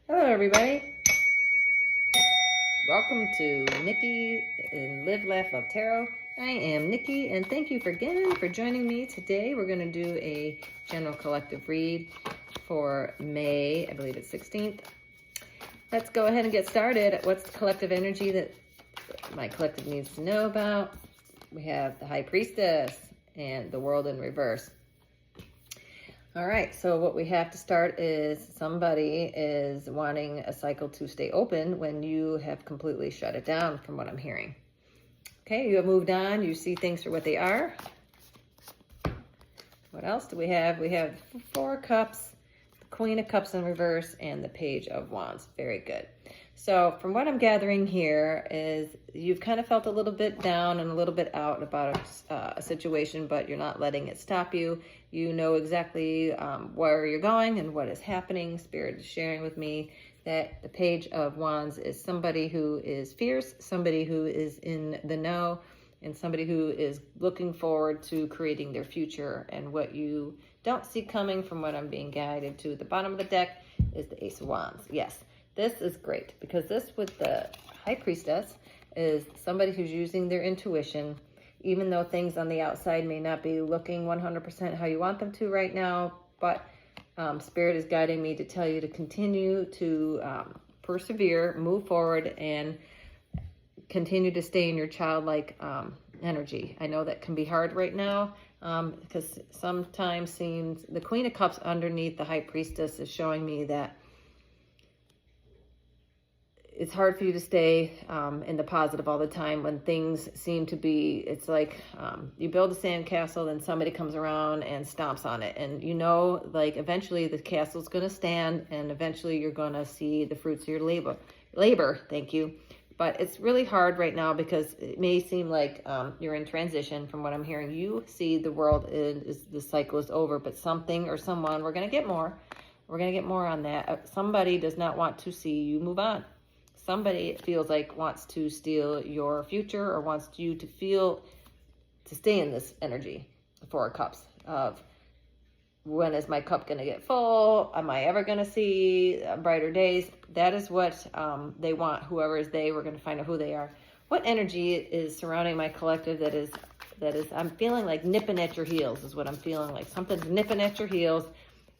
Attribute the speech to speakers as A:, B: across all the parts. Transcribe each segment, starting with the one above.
A: Hello, everybody. Welcome to Nikki and Live, Laugh, Love Tarot. I am Nikki, and thank you again for joining me today. We're going to do a general collective read for May, I believe it's 16th. Let's go ahead and get started. What's the collective energy that my collective needs to know about? We have the High Priestess and the World in Reverse. All right, so what we have to start is somebody is wanting a cycle to stay open when you have completely shut it down, from what I'm hearing. Okay, you have moved on. You see things for what they are. What else do we have? We have Four Cups, the Queen of Cups in reverse, and the Page of Wands. Very good. So from what I'm gathering here is you've kind of felt a little bit down and a little bit out about a situation, but you're not letting it stop you. You know exactly where you're going and what is happening. Spirit is sharing with me that the Page of Wands is somebody who is fierce, somebody who is in the know, and somebody who is looking forward to creating their future. And what you don't see coming, from what I'm being guided to, at the bottom of the deck is the Ace of Wands. Yes. This is great because this with the High Priestess is somebody who's using their intuition, even though things on the outside may not be looking 100% how you want them to right now. But Spirit is guiding me to tell you to continue to persevere, move forward, and continue to stay in your childlike energy. I know that can be hard right now because sometimes seems the Queen of Cups underneath the High Priestess is showing me that it's hard for you to stay in the positive all the time when things seem to be, it's like you build a sandcastle, then somebody comes around and stomps on it. And you know, like eventually the castle's going to stand and eventually you're going to see the fruits of your labor. Thank you. But it's really hard right now because it may seem like you're in transition. From what I'm hearing, you see the world is the cycle is over, but something or someone, we're going to get more. We're going to get more on that. Somebody does not want to see you move on. Somebody, it feels like, wants to steal your future or wants you to feel, to stay in this energy, the Four of Cups, of when is my cup going to get full? Am I ever going to see brighter days? That is what they want. Whoever is they, we're going to find out who they are. What energy is surrounding my collective that is, I'm feeling like nipping at your heels is what I'm feeling like. Something's nipping at your heels,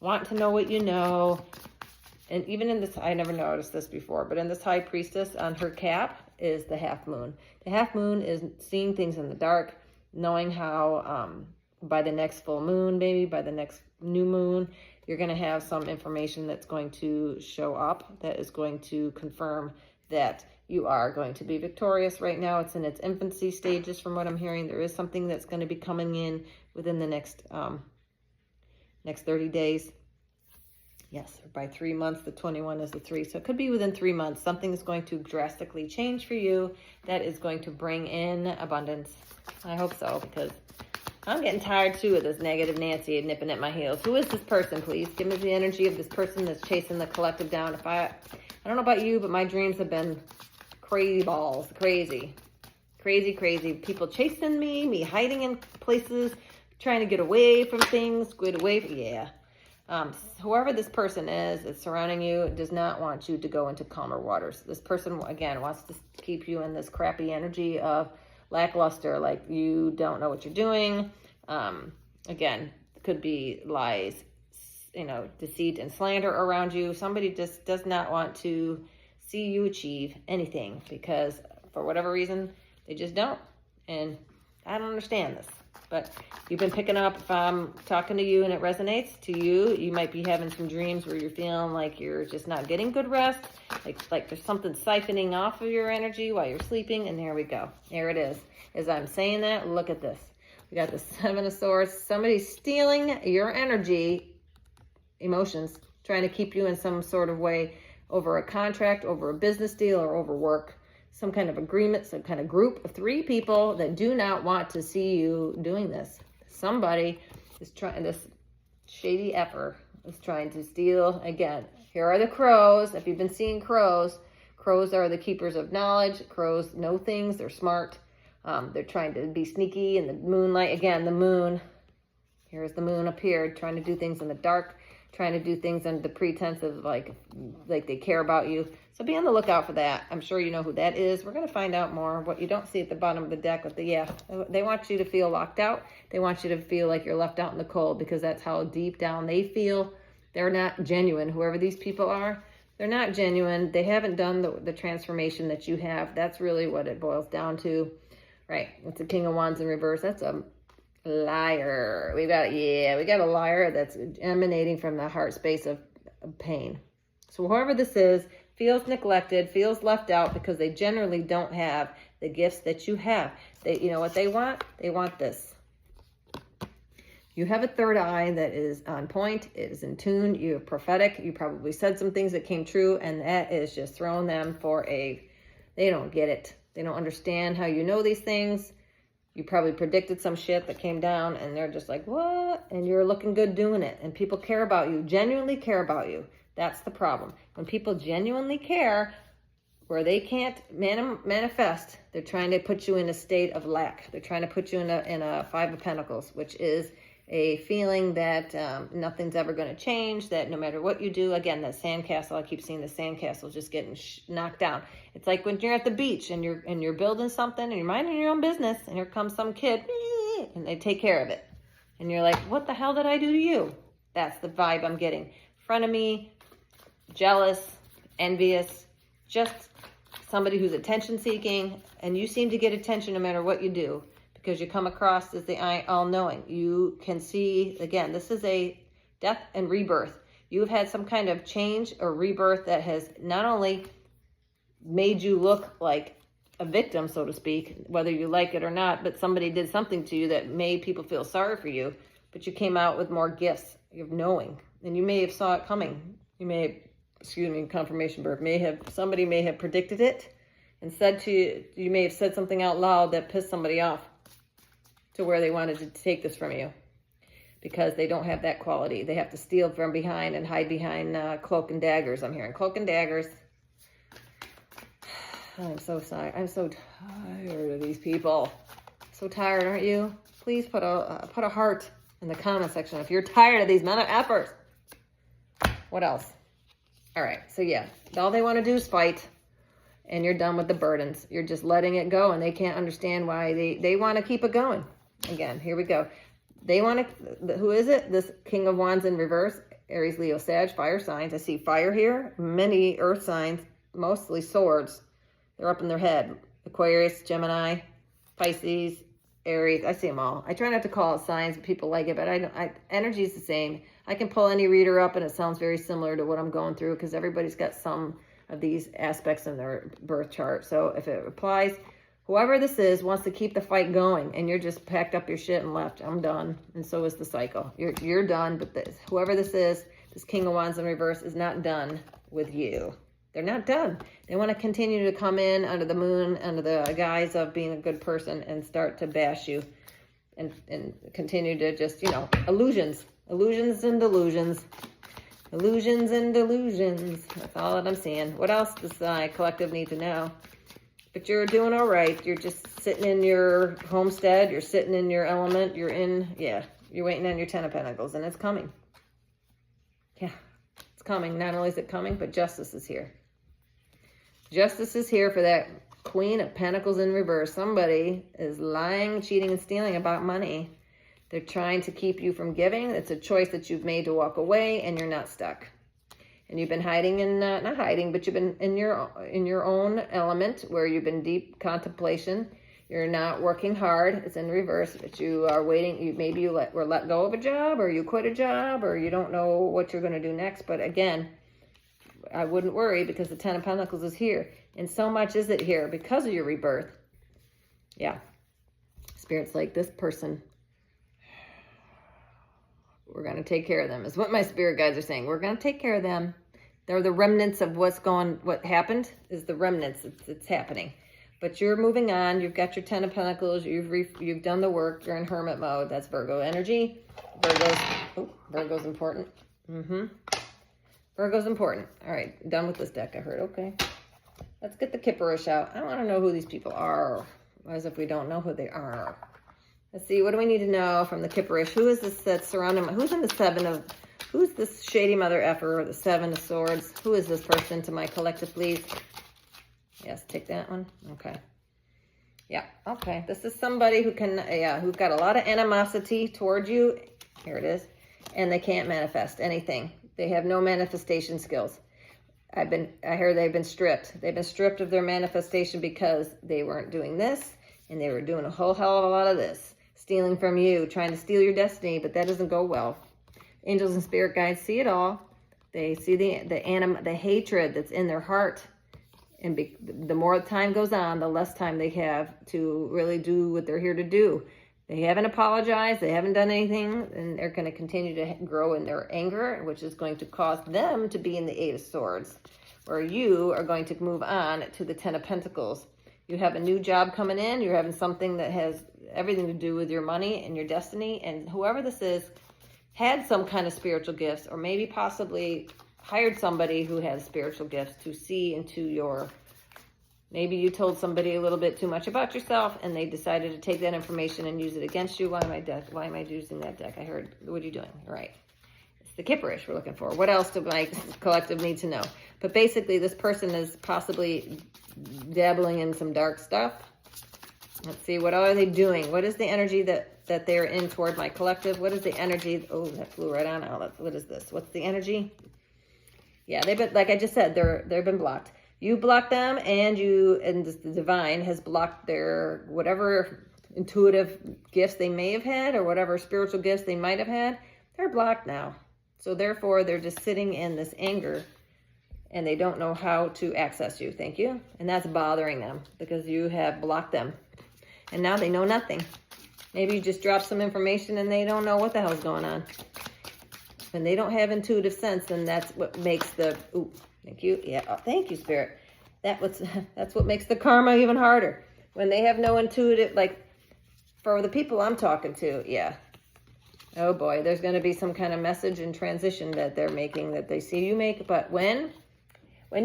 A: want to know what you know. And even in this, I never noticed this before, but in this High Priestess, on her cap is the half moon. The half moon is seeing things in the dark, knowing how by the next full moon, maybe by the next new moon, you're going to have some information that's going to show up that is going to confirm that you are going to be victorious. Right now, it's in its infancy stages from what I'm hearing. There is something that's going to be coming in within the next 30 days. Yes, by 3 months, the 21 is the 3. So it could be within 3 months. Something is going to drastically change for you that is going to bring in abundance. I hope so, because I'm getting tired, too, of this negative Nancy nipping at my heels. Who is this person, please? Give me the energy of this person that's chasing the collective down. I don't know about you, but my dreams have been crazy balls. Crazy. Crazy, crazy. People chasing me hiding in places, trying to get away from things, get away from, yeah. Whoever this person is surrounding you does not want you to go into calmer waters. This person, again, wants to keep you in this crappy energy of lackluster, like you don't know what you're doing. Again, could be lies, deceit and slander around you. Somebody just does not want to see you achieve anything because for whatever reason, they just don't. And I don't understand this. But you've been picking up, if I'm talking to you and it resonates to you, you might be having some dreams where you're feeling like you're just not getting good rest, like there's something siphoning off of your energy while you're sleeping, and there we go. There it is. As I'm saying that, look at this. We got the Seven of Swords. Somebody's stealing your energy, emotions, trying to keep you in some sort of way over a contract, over a business deal, or over work. Some kind of agreement, some kind of group of 3 people that do not want to see you doing this. Somebody is trying, this shady effer is trying to steal. Again, here are the crows. If you've been seeing crows, crows are the keepers of knowledge. Crows know things. They're smart. They're trying to be sneaky in the moonlight. Again, the moon. Here's the moon up here, trying to do things in the dark. trying to do things under the pretense of like they care about you. So be on the lookout for that. I'm sure you know who that is. We're going to find out more. What you don't see at the bottom of the deck with they want you to feel locked out. They want you to feel like you're left out in the cold because that's how deep down they feel. They're not genuine. Whoever these people are, they're not genuine. They haven't done the transformation that you have. That's really what it boils down to. Right. It's the King of Wands in reverse. That's a liar. We got a liar that's emanating from the heart space of pain. So whoever this is feels neglected, feels left out because they generally don't have the gifts that you have. You know what they want? They want this. You have a third eye that is on point. It is in tune. You're prophetic. You probably said some things that came true, and that is just throwing them for they don't get it. They don't understand how you know these things. You probably predicted some shit that came down, and they're just like, what? And you're looking good doing it. And people care about you, genuinely care about you. That's the problem. When people genuinely care, where they can't manifest, they're trying to put you in a state of lack. They're trying to put you in a Five of Pentacles, which is a feeling that nothing's ever going to change, that no matter what you do, again, that sandcastle, I keep seeing the sandcastle just getting knocked down. It's like when you're at the beach and you're building something and you're minding your own business, and here comes some kid and they take care of it. And you're like, what the hell did I do to you? That's the vibe I'm getting. Frenemy, jealous, envious, just somebody who's attention seeking, and you seem to get attention no matter what you do. Because you come across as the all-knowing. You can see, again, this is a death and rebirth. You've had some kind of change or rebirth that has not only made you look like a victim, so to speak, whether you like it or not, but somebody did something to you that made people feel sorry for you, but you came out with more gifts of knowing, and you may have saw it coming. You may have, excuse me, confirmation birth, somebody may have predicted it and said to you, you may have said something out loud that pissed somebody off, to where they wanted to take this from you because they don't have that quality. They have to steal from behind and hide behind cloak and daggers. I'm hearing cloak and daggers. I'm so sorry. I'm so tired of these people. So tired, aren't you? Please put a heart in the comment section if you're tired of these mother effers. What else? All right. So yeah, all they want to do is fight. And you're done with the burdens. You're just letting it go, and they can't understand why they want to keep it going. Again, here we go. They want to, who is it? This King of Wands in reverse, Aries, Leo, Sag, fire signs. I see fire here, many earth signs, mostly swords. They're up in their head. Aquarius, Gemini, Pisces, Aries. I see them all. I try not to call it signs, but people like it, but energy is the same. I can pull any reader up, and it sounds very similar to what I'm going through because everybody's got some of these aspects in their birth chart. So if it applies, whoever this is wants to keep the fight going, and you're just packed up your shit and left. I'm done. And so is the cycle. You're done, but whoever this is, this King of Wands in reverse, is not done with you. They're not done. They want to continue to come in under the moon, under the guise of being a good person, and start to bash you and continue to just, illusions and delusions. Illusions and delusions. That's all that I'm seeing. What else does the collective need to know? But you're doing all right. You're just sitting in your homestead. You're sitting in your element. You're waiting on your Ten of Pentacles, and it's coming. Yeah, it's coming. Not only is it coming, but justice is here. Justice is here for that Queen of Pentacles in reverse. Somebody is lying, cheating, and stealing about money. They're trying to keep you from giving. It's a choice that you've made to walk away, and you're not stuck. And you've been hiding in, not hiding, but you've been in your own element where you've been deep contemplation. You're not working hard. It's in reverse, but you are waiting. Maybe you were let go of a job, or you quit a job, or you don't know what you're going to do next. But again, I wouldn't worry because the Ten of Pentacles is here. And so much is it here because of your rebirth. Yeah. Spirit's like, this person, we're going to take care of them, is what my spirit guides are saying. We're going to take care of them. They're the remnants of what happened is the remnants. It's happening. But you're moving on. You've got your Ten of Pentacles. You've done the work. You're in hermit mode. That's Virgo energy. Virgo's important. Virgo's important. All right, done with this deck, I heard. Okay. Let's get the Kipperish out. I want to know who these people are, as if we don't know who they are. Let's see, what do we need to know from the Kipperish? Who is this that's surrounding, who's in the Seven Who's this shady mother effer, the Seven of Swords? Who is this person to my collective, please? Yes, take that one. Okay. Yeah, okay. This is somebody who can, who's got a lot of animosity towards you. Here it is. And they can't manifest anything. They have no manifestation skills. I hear they've been stripped. They've been stripped of their manifestation because they weren't doing this, and they were doing a whole hell of a lot of this. Stealing from you, trying to steal your destiny, but that doesn't go well. Angels and spirit guides see it all. They see the hatred that's in their heart. And the more time goes on, the less time they have to really do what they're here to do. They haven't apologized. They haven't done anything. And they're going to continue to grow in their anger, which is going to cause them to be in the Eight of Swords. Or you are going to move on to the Ten of Pentacles. You have a new job coming in. You're having something that has everything to do with your money and your destiny. And whoever this is had some kind of spiritual gifts, or maybe possibly hired somebody who has spiritual gifts to see into your, maybe you told somebody a little bit too much about yourself and they decided to take that information and use it against you. Why am I using that deck? I heard, what are you doing? Right. It's the Kipperish we're looking for. What else do my collective need to know? But basically this person is possibly dabbling in some dark stuff. Let's see, what are they doing? What is the energy that they're in toward my collective? What is the energy? Oh, that flew right on out. What is this? What's the energy? Yeah, they've been, like I just said, they've been blocked. You blocked them, and the divine has blocked their whatever intuitive gifts they may have had, or whatever spiritual gifts they might have had. They're blocked now. So therefore, they're just sitting in this anger, and they don't know how to access you. Thank you. And that's bothering them because you have blocked them. And now they know nothing. Maybe you just dropped some information and they don't know what the hell's going on. When they don't have intuitive sense, then that's what makes the, ooh, thank you. Yeah, oh, thank you, Spirit. That's what makes the karma even harder. When they have no intuitive, like for the people I'm talking to, yeah. Oh boy, there's going to be some kind of message and transition that they're making that they see you make. But when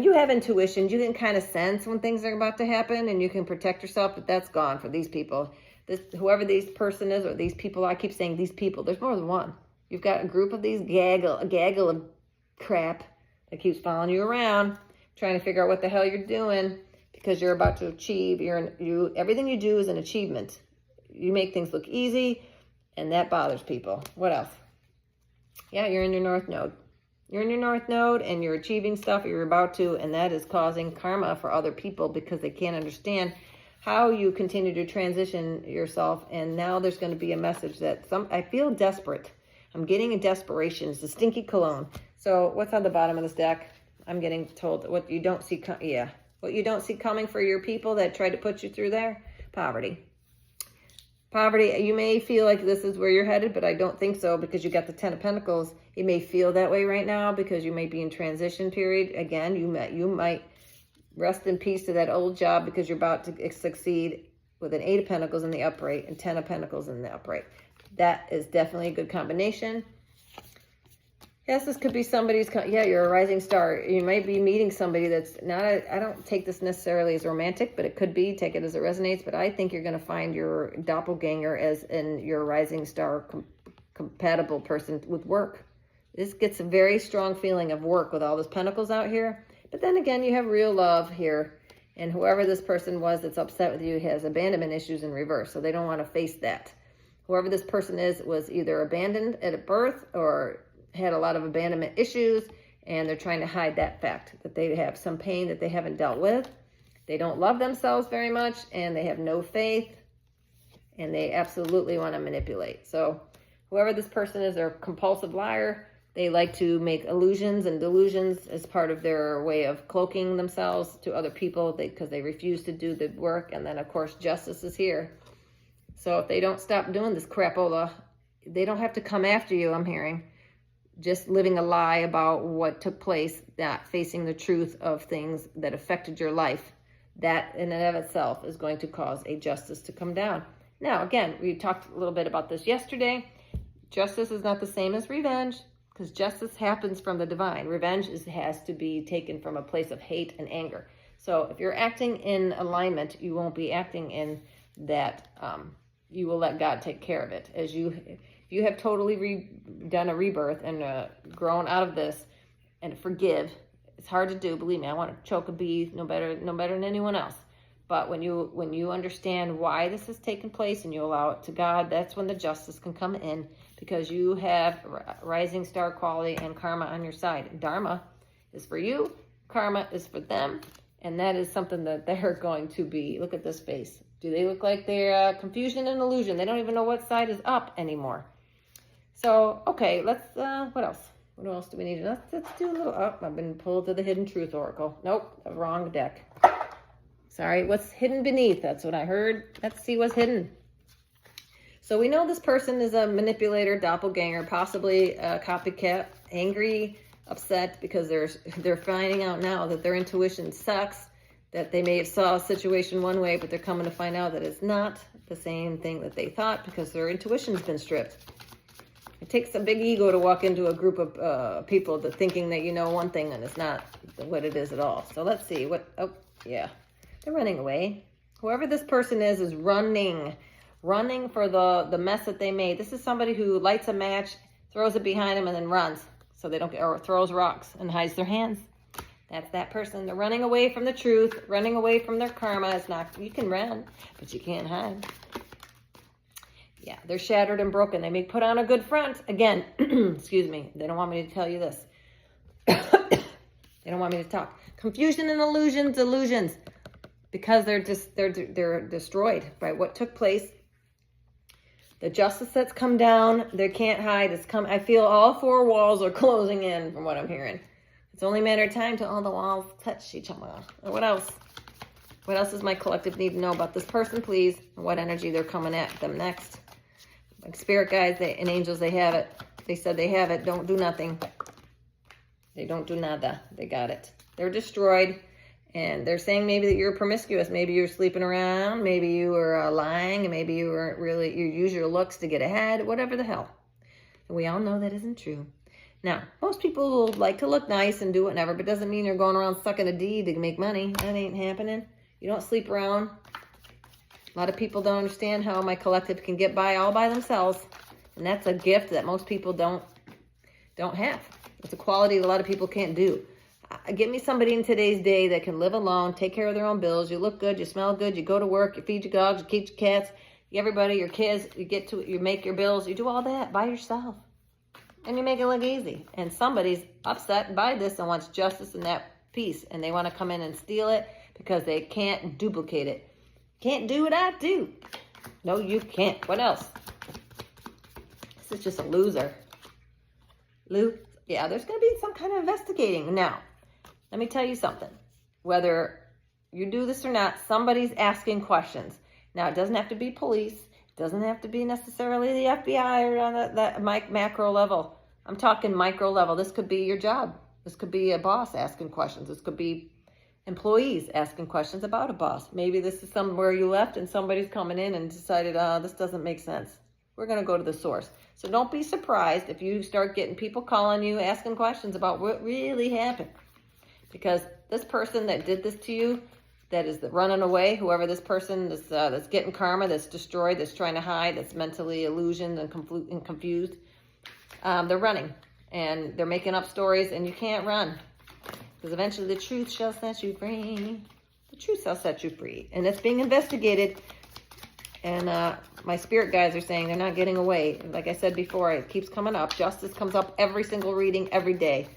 A: you have intuition, you can kind of sense when things are about to happen and you can protect yourself, but that's gone for these people. Whoever this person is, or these people, I keep saying these people, there's more than one. You've got a group of these a gaggle of crap that keeps following you around, trying to figure out what the hell you're doing because you're about to achieve. Everything you do is an achievement. You make things look easy, and that bothers people. What else? Yeah, you're in your North Node. You're in your North Node, and you're achieving stuff you're about to, and that is causing karma for other people because they can't understand how you continue to transition yourself. And now there's going to be a message that I feel desperate. I'm getting a desperation. It's a stinky cologne. So what's on the bottom of this deck? I'm getting told what you don't see. What you don't see coming for your people that tried to put you through there. Poverty. Poverty. You may feel like this is where you're headed, but I don't think so because you got the Ten of Pentacles. You may feel that way right now because you may be in transition period. Again, you might rest in peace to that old job because you're about to succeed with an Eight of Pentacles in the upright and 10 of Pentacles in the upright. That is definitely a good combination. Yes, this could be somebody's, you're a rising star. You might be meeting somebody that's not, I don't take this necessarily as romantic, but it could be, take it as it resonates. But I think you're going to find your doppelganger as in your rising star compatible person with work. This gets a very strong feeling of work with all those pentacles out here. But then again, you have real love here. And whoever this person was that's upset with you has abandonment issues in reverse. So they don't want to face that. Whoever this person is was either abandoned at a birth or had a lot of abandonment issues, and they're trying to hide that fact, that they have some pain that they haven't dealt with. They don't love themselves very much, and they have no faith, and they absolutely want to manipulate. So whoever this person is, they're a compulsive liar. They like to make illusions and delusions as part of their way of cloaking themselves to other people because they refuse to do the work. And then, of course, justice is here. So if they don't stop doing this crapola, they don't have to come after you, I'm hearing. Just living a lie about what took place, not facing the truth of things that affected your life. That in and of itself is going to cause a justice to come down. Now, again, we talked a little bit about this yesterday. Justice is not the same as revenge because justice happens from the divine. Revenge has to be taken from a place of hate and anger. So if you're acting in alignment, you won't be acting in that, you will let God take care of it. As you If you have totally done a rebirth and grown out of this and forgive, it's hard to do. Believe me, I want to choke a bee no better than anyone else. But when you understand why this has taken place and you allow it to God, that's when the justice can come in, because you have rising star quality and karma on your side. Dharma is for you, karma is for them, and that is something that they're going to be. Look at this face. Do they look like they're confusion and illusion? They don't even know what side is up anymore. So, okay, let's, what else? What else do we need? Let's do a little, I've been pulled to the Hidden Truth Oracle. Nope, the wrong deck. Sorry, what's hidden beneath? That's what I heard. Let's see what's hidden. So we know this person is a manipulator, doppelganger, possibly a copycat, angry, upset because they're finding out now that their intuition sucks, that they may have saw a situation one way, but they're coming to find out that it's not the same thing that they thought because their intuition's been stripped. It takes a big ego to walk into a group of people that thinking that you know one thing and it's not what it is at all. So let's see what, oh, yeah. They're running away. Whoever this person is running for the mess that they made. This is somebody who lights a match, throws it behind them, and then runs so they don't get, or throws rocks and hides their hands. That's that person. They're running away from the truth, running away from their karma. It's not, you can run, but you can't hide. Yeah, they're shattered and broken. They may put on a good front. Again, excuse me, they don't want me to tell you this. They don't want me to talk. Confusion and illusions. Because they're destroyed by what took place. The justice that's come down, they can't hide. It's come. I feel all four walls are closing in from what I'm hearing. It's only a matter of time till all the walls touch each other. Or what else? What else does my collective need to know about this person, please? And what energy they're coming at them next? Like spirit guides and angels, they have it. They said they have it. Don't do nothing. They don't do nada. They got it. They're destroyed. And they're saying maybe that you're promiscuous. Maybe you're sleeping around. Maybe you were lying. Maybe you weren't really, you use your looks to get ahead. Whatever the hell. And we all know that isn't true. Now, most people will like to look nice and do whatever, but doesn't mean you're going around sucking a D to make money. That ain't happening. You don't sleep around. A lot of people don't understand how my collective can get by all by themselves. And that's a gift that most people don't have. It's a quality that a lot of people can't do. Give me somebody in today's day that can live alone, take care of their own bills. You look good, you smell good, you go to work, you feed your dogs, you keep your cats, everybody, your kids, you make your bills, you do all that by yourself. And you make it look easy. And somebody's upset by this and wants justice and that peace. And they want to come in and steal it because they can't duplicate it. Can't do what I do. No, you can't. What else? This is just a loser. Yeah, there's going to be some kind of investigating. Now, let me tell you something. Whether you do this or not, somebody's asking questions. Now, it doesn't have to be police. It doesn't have to be necessarily the FBI or on that macro level. I'm talking micro level. This could be your job. This could be a boss asking questions. This could be employees asking questions about a boss. Maybe this is somewhere you left and somebody's coming in and decided, this doesn't make sense. We're going to go to the source. So don't be surprised if you start getting people calling you, asking questions about what really happened. Because this person that did this to you, that is running away, whoever this person is that's getting karma, that's destroyed, that's trying to hide, that's mentally illusioned and confused, they're running. And they're making up stories, and you can't run. Because eventually the truth shall set you free. The truth shall set you free. And it's being investigated. And my spirit guides are saying they're not getting away. Like I said before, it keeps coming up. Justice comes up every single reading, every day.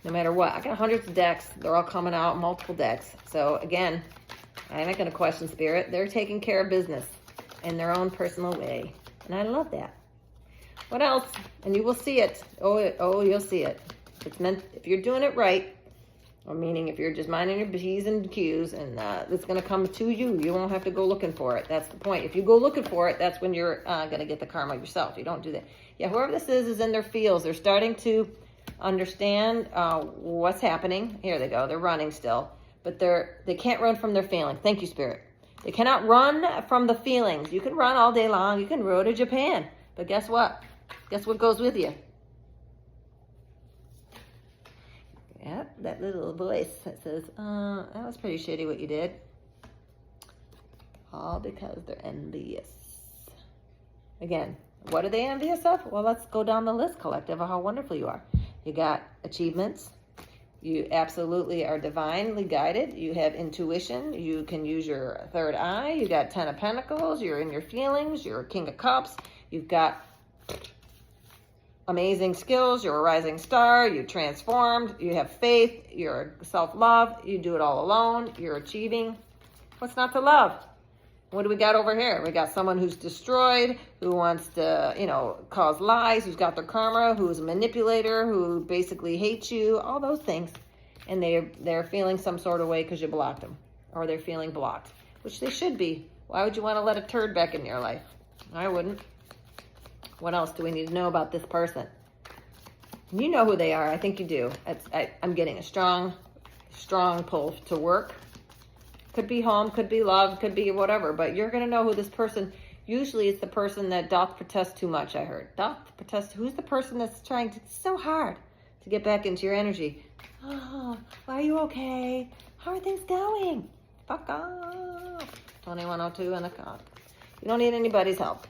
A: No matter what. I got hundreds of decks. They're all coming out, multiple decks. So again, I'm not going to question spirit. They're taking care of business in their own personal way. And I love that. What else? And you will see it. Oh, you'll see it. It's meant, if you're doing it right, or meaning if you're just minding your P's and Q's, and it's going to come to you. You won't have to go looking for it. That's the point. If you go looking for it, that's when you're going to get the karma yourself. You don't do that. Yeah, whoever this is in their fields. They're starting to understand what's happening. Here they go. They're running still. But they can't run from their feelings. Thank you, Spirit. They cannot run from the feelings. You can run all day long. You can row to Japan. But guess what? Guess what goes with you? Yeah, that little voice that says, that was pretty shitty what you did. All because they're envious. Again, What are they envious of? Well, let's go down the list, collective, of how wonderful you are. You got achievements. You absolutely are divinely guided. You have intuition. You can use your third eye. You got 10 of Pentacles. You're in your feelings. You're a King of Cups. You've got amazing skills. You're a rising star. You're transformed. You have faith. You're self-love. You do it all alone. You're achieving. What's not to love? What do we got over here? We got someone who's destroyed, who wants to, cause lies, who's got their karma, who's a manipulator, who basically hates you, all those things. And they're feeling some sort of way because you blocked them. Or they're feeling blocked, which they should be. Why would you want to let a turd back in your life? I wouldn't. What else do we need to know about this person? You know who they are. I think you do. I'm getting a strong pull to work. Could be home, could be love, could be whatever, but you're going to know who this person, usually it's the person that doth protest too much, I heard. Doth protest, who's the person that's trying to, it's so hard to get back into your energy. Oh, are you okay? How are things going? Fuck off. 2102 and a card. You don't need anybody's help.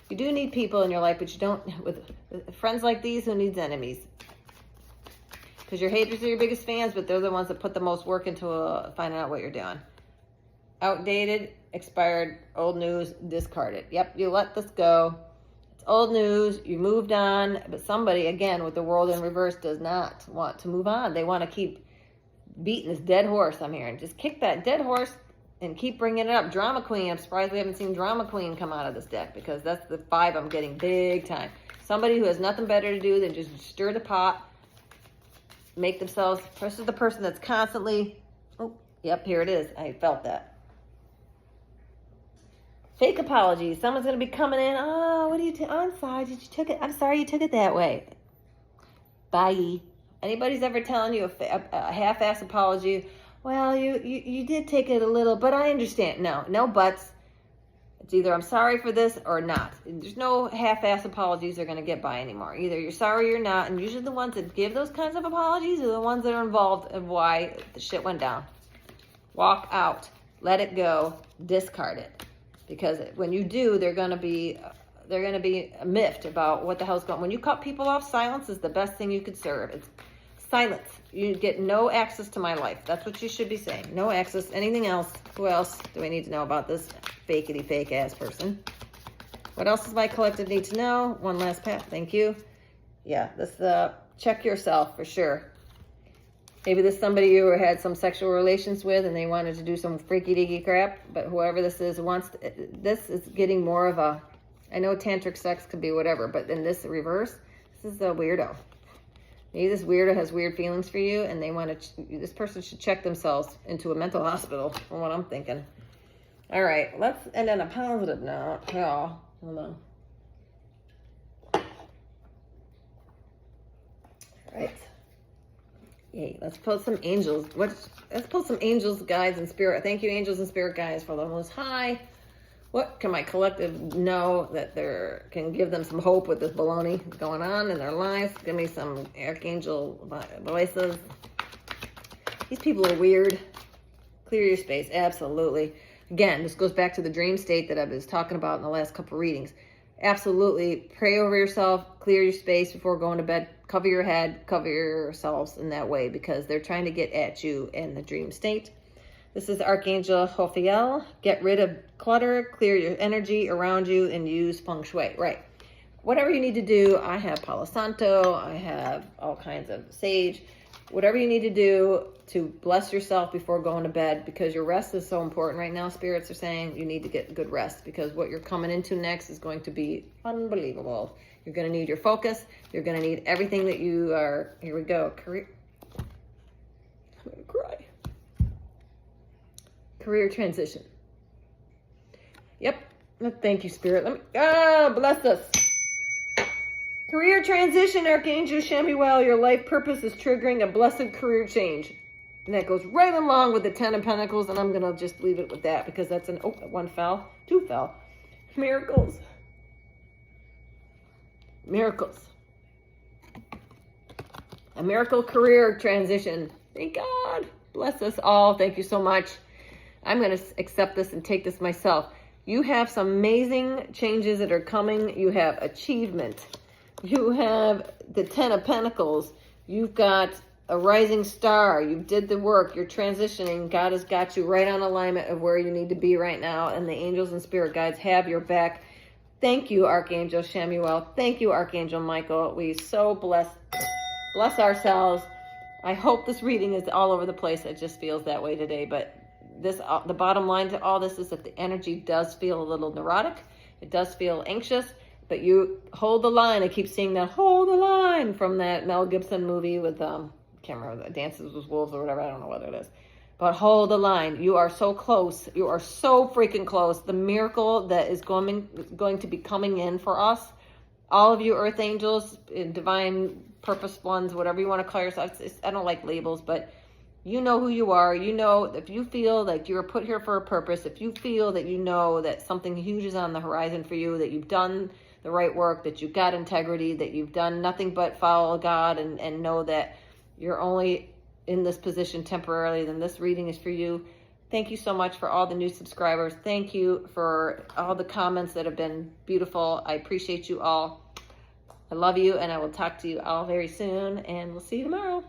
A: You do need people in your life, but you don't, with friends like these, who needs enemies? Because your haters are your biggest fans, but they're the ones that put the most work into finding out what you're doing. Outdated, expired, old news, discarded. Yep, you let this go. It's old news. You moved on. But somebody, again, with the world in reverse, does not want to move on. They want to keep beating this dead horse, I'm hearing. Just kick that dead horse and keep bringing it up. Drama Queen. I'm surprised we haven't seen Drama Queen come out of this deck, because that's the 5 I'm getting big time. Somebody who has nothing better to do than just stir the pot. Make themselves, this is the person that's constantly, oh, yep, here it is. I felt that. Fake apologies. Someone's going to be coming in. Oh, what do you do? I'm sorry. I'm sorry you took it that way. Bye. Anybody's ever telling you a half-ass apology? Well, you did take it a little, but I understand. No buts. It's either I'm sorry for this or not. There's no half-ass apologies they're going to get by anymore. Either you're sorry or not, and usually the ones that give those kinds of apologies are the ones that are involved in why the shit went down. Walk out. Let it go. Discard it. Because when you do, they're going to be miffed about what the hell's going on. When you cut people off, silence is the best thing you could serve. It's silence. You get no access to my life. That's what you should be saying. No access. Anything else? Who else do we need to know about this fakety fake ass person? What else does my collective need to know? One last path. Thank you. Yeah, this check yourself for sure. Maybe this is somebody you had some sexual relations with and they wanted to do some freaky deaky crap, but whoever this is wants to, this is getting more of a, I know tantric sex could be whatever, but in this reverse, this is a weirdo. Maybe this weirdo has weird feelings for you and they want to, this person should check themselves into a mental hospital, from what I'm thinking. All right, let's end on a positive note. Yeah, hold on. All right. Yay, let's pull some angels. Let's pull some angels, guides, and spirit. Thank you, angels and spirit guides, for the most high. What can my collective know that can give them some hope with this baloney going on in their lives? Give me some archangel voices. These people are weird. Clear your space, absolutely. Again, this goes back to the dream state that I was talking about in the last couple readings. Absolutely. Pray over yourself. Clear your space before going to bed. Cover your head. Cover yourselves in that way because they're trying to get at you in the dream state. This is Archangel Jophiel. Get rid of clutter. Clear your energy around you and use feng shui. Right. Whatever you need to do. I have Palo Santo. I have all kinds of sage. Whatever you need to do to bless yourself before going to bed, because your rest is so important right now. Spirits are saying you need to get good rest because what you're coming into next is going to be unbelievable. You're going to need your focus. You're going to need everything that you are. Here we go. I'm going to cry. Career transition. Yep. Thank you, Spirit. Bless us. Career transition, Archangel Chamuel. Your life purpose is triggering a blessed career change. And that goes right along with the 10 of Pentacles. And I'm going to just leave it with that because that's one fell, 2 fell. Miracles. Miracles. A miracle career transition. Thank God. Bless us all. Thank you so much. I'm going to accept this and take this myself. You have some amazing changes that are coming. You have achievement. You have the 10 of Pentacles. You've got a rising star. You did the work. You're transitioning. God has got you right on alignment of where you need to be right now. And the angels and spirit guides have your back. Thank you, Archangel Chamuel. Thank you, Archangel Michael. We so bless ourselves. I hope this reading is all over the place. It just feels that way today. But this, the bottom line to all this is that the energy does feel a little neurotic. It does feel anxious. But you hold the line. I keep seeing that hold the line from that Mel Gibson movie with, I can't remember, Dances with Wolves or whatever. I don't know what it is. But hold the line. You are so close. You are so freaking close. The miracle that is going to be coming in for us, all of you earth angels, divine purpose ones, whatever you want to call yourself. I don't like labels, but you know who you are. You know, if you feel like you were put here for a purpose, if you feel that you know that something huge is on the horizon for you, that you've done the right work, that you've got integrity, that you've done nothing but follow God and know that you're only in this position temporarily, then this reading is for you. Thank you so much for all the new subscribers. Thank you for all the comments that have been beautiful. I appreciate you all. I love you, and I will talk to you all very soon, and we'll see you tomorrow.